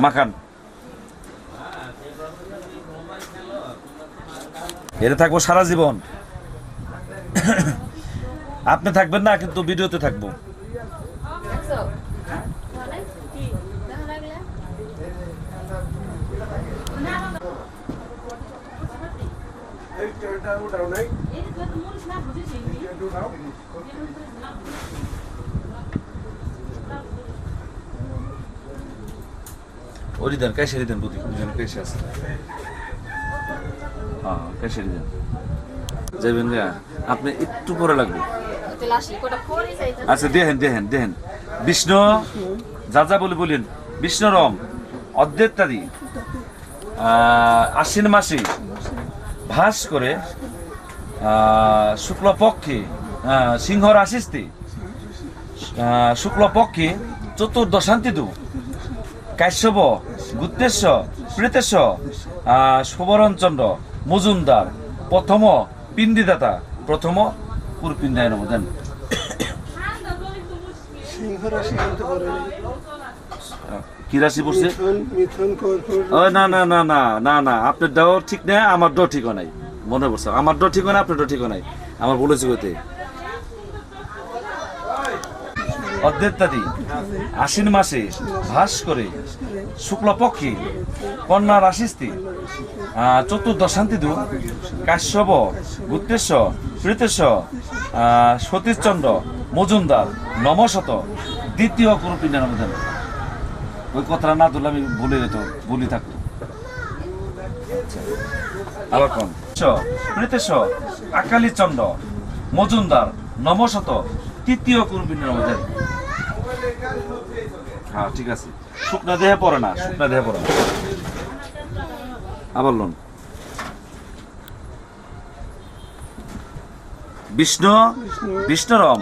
মাখান। এটা থাকবো সারা জীবন। আপনি থাকবেন না, কিন্তু ভিডিওতে থাকবো। ওরি দেন, কেশরি দেন, বুঝি দুজন কেশে আছে। হ্যাঁ, কেশরি দেন। যাবেন গা, আপনি একটু পরে লাগবে। আচ্ছা, দেখেন দেখেন দেখেন। বিষ্ণু যা যা বলেন। বিষ্ণুরম অদ্বৈতাদি আশ্বিন মাসে ভাস করে শুক্লপক্ষে সিংহ রাশিস্তি শুক্লপক্ষে চতুর্দশান্তিদু কাশ্যপ গুপ্তেশ প্রীতেশ সুবরণচন্দ্র মজুমদার প্রথম পিণ্ডিদাতা প্রথম পুরপিণ্ডায় নম। দেন। কি রাশি পড়ছে? না না না না না না, আপনার দেওয়া ঠিক না, আমার দেওয়া ঠিক নাই। মনে পড়ছে আমার দেওয়া ঠিক না, আপনার দেওয়া ঠিক নাই। আমার বলেছি কইতে অদ্বৈতাদি আশ্বিন মাসে ভাস করে শুক্লপক্ষে কন্যা রাশিস্তি চতুর্দশান্তিদু কাশ্যপ গুপ্তেশ প্রীতেশ সতীশচন্দ্র মজুমদার নমশত দ্বিতীয় কুরুপিণ্ডা নাম। দেন। ওই কথাটা না ধরলে আমি বলি থাকতো। আবার কোন প্রীতেশ আকালীচন্দ্র মজুমদার নমশত তৃতীয় কুরুপিণ্ডার মধ্যে। হ্যাঁ, ঠিক আছে। শুকনা দেহে পড়ে না, শুকনা দেহে পড়ে না। আবার লোন। বিষ্ণুরম